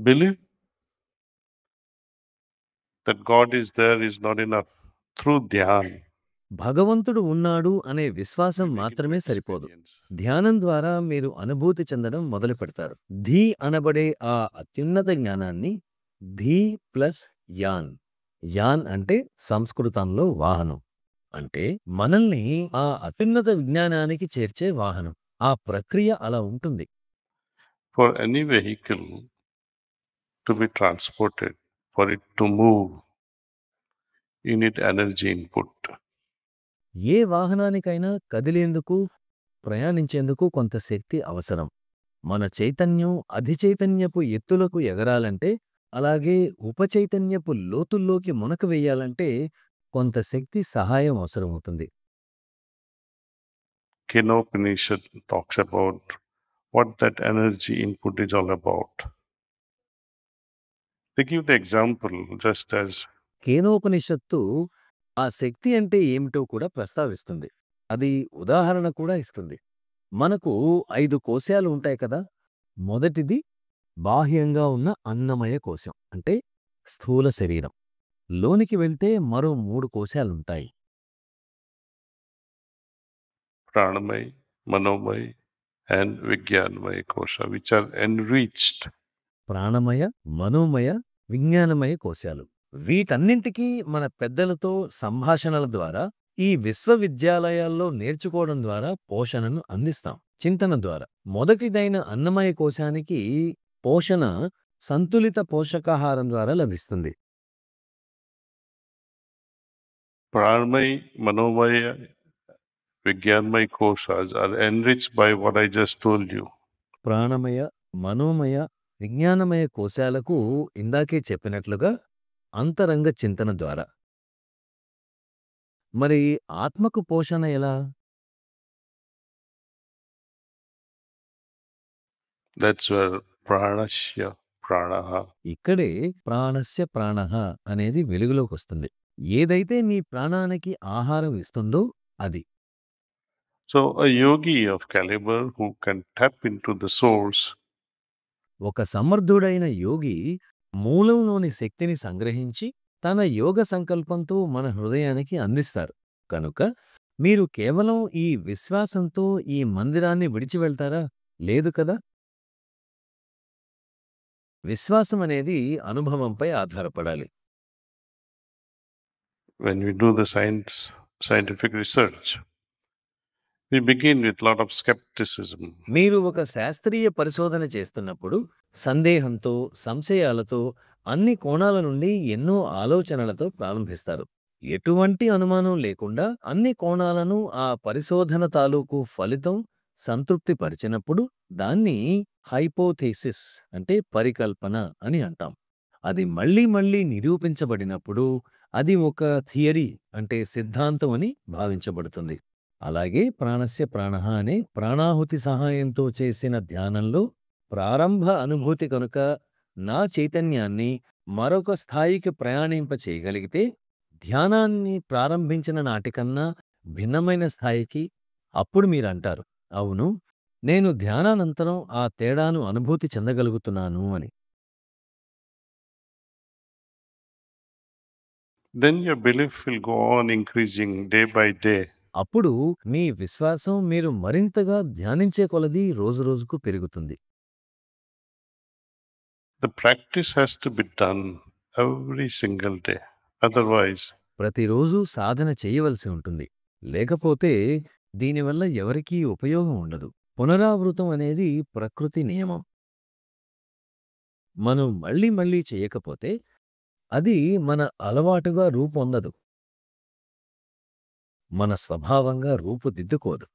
Belief that God is there is not enough. Through dhyan, భగవంతుడు ఉన్నాడు అనే we విశ్వాసం begin to మాత్రమే సరిపోదు. experience. ధ్యానం ద్వారా మీరు అనుభూతి చెందడం మొదలుపెడతారు. ధీ అనబడే ఆ అత్యున్నత జ్ఞానాన్ని ధీ ప్లస్ యాన్. యాన్ అంటే సంస్కృతంలో వాహనం. అంటే మనల్ని ఆ అత్యున్నత విజ్ఞానానికి చేర్చే వాహనం. ఆ ప్రక్రియ అలా ఉంటుంది. For any vehicle to be transported, for it to move, you need energy input. ఏ వాహనానికైనా కదిలేందుకు, ప్రయాణించేందుకు కొంత శక్తి అవసరం. మన చైతన్యం అధిచైతన్యపు ఎత్తులకు ఎగరాలంటే, అలాగే ఉపచైతన్యపు లోతుల్లోకి మునక వెయ్యాలంటే కొంత శక్తి సహాయం అవసరమవుతుంది. Kenopanishad talks about what that energy input is all about. They give the example just as కేనోపనిషత్తు ఆ శక్తి అంటే ఏమిటో కూడా ప్రస్తావిస్తుంది. అది ఉదాహరణ కూడా ఇస్తుంది. మనకు 5 కోశాలు ఉంటాయి కదా. మొదటిది బాహ్యంగా ఉన్న అన్నమయ కోశం అంటే స్థూల శరీరం. లోనికి వెళ్తే మరో 3 కోశాలుంటాయి. pranamay, manomay, and vijnanmay kosha, which are enriched. ప్రాణమయ, మనోమయ, విజ్ఞానమయ కోశాలు. వీటన్నింటికీ మన పెద్దలతో సంభాషణల ద్వారా, ఈ విశ్వవిద్యాలయాల్లో నేర్చుకోవడం ద్వారా పోషణను అందిస్తాం. చింతన ద్వారా. మొదటిదైన అన్నమయ కోశానికి పోషణ సంతులిత పోషకాహారం ద్వారా లభిస్తుంది. Pranamay, manomay, vijnanmay koshas are enriched by what I just told you. ప్రాణమయ, మనోమయ, విజ్ఞానమయ కోశాలకు ఇందాకే చెప్పినట్లుగా అంతరంగ చింతన ద్వారా. మరి ఆత్మకు పోషణ ఎలా? That's where pranasya pranaha. ఇక్కడే ప్రాణస్య ప్రాణః అనేది వెలుగులోకొస్తుంది. ఏదైతే మీ ప్రాణానికి ఆహారం ఇస్తుందో అది. So a yogi of caliber who can tap into the source ఒక సమర్థుడైన యోగి మూలంలోని శక్తిని సంగ్రహించి తన యోగ సంకల్పంతో మన హృదయానికి అందిస్తారు. కనుక మీరు కేవలం ఈ విశ్వాసంతో ఈ మందిరాన్ని విడిచి వెళ్తారా? లేదు కదా. విశ్వాసం అనేది అనుభవంపై ఆధారపడాలి. when we do the scientific research, we begin with a lot of skepticism. మీరు ఒక శాస్త్రీయ పరిశోధన చేస్తున్నప్పుడు సందేహంతో, సంశయాలతో, అన్ని కోణాల నుండి ఎన్నో ఆలోచనలతో ప్రారంభిస్తారు. ఎటువంటి అనుమానం లేకుండా అన్ని కోణాలను ఆ పరిశోధన తాలూకు ఫలితం సంతృప్తి పరిచినప్పుడు దాన్ని హైపోథేసిస్ అంటే పరికల్పన అని అంటాం. అది మళ్ళీ మళ్ళీ నిరూపించబడినప్పుడు అది ఒక థియరీ అంటే సిద్ధాంతం అని భావించబడుతుంది. అలాగే ప్రాణస్య ప్రాణః అనే ప్రాణాహుతి సహాయంతో చేసిన ధ్యానంలో ప్రారంభ అనుభూతి కనుక నా చైతన్యాన్ని మరొక స్థాయికి ప్రయాణింప చేయగలిగితే ధ్యానాన్ని ప్రారంభించిన నాటికన్నా భిన్నమైన స్థాయికి, అప్పుడు మీరంటారు, అవును, నేను ధ్యానానంతరం ఆ తేడాను అనుభూతి చెందగలుగుతున్నాను అని. Then your belief will go on increasing day by day. అప్పుడు మీ విశ్వాసం మీరు మరింతగా ధ్యానించే కొలది రోజురోజుకు పెరుగుతుంది. The practice has to be done every single day. Otherwise, ప్రతిరోజూ సాధన చేయవలసి ఉంటుంది. లేకపోతే దీనివల్ల ఎవరికీ ఉపయోగం ఉండదు. పునరావృతం అనేది ప్రకృతి నియమం. మనం మళ్ళీ మళ్ళీ చేయకపోతే అది మన అలవాటుగా రూపొందదు. మన స్వభావంగా రూపుదిద్దుకోదు.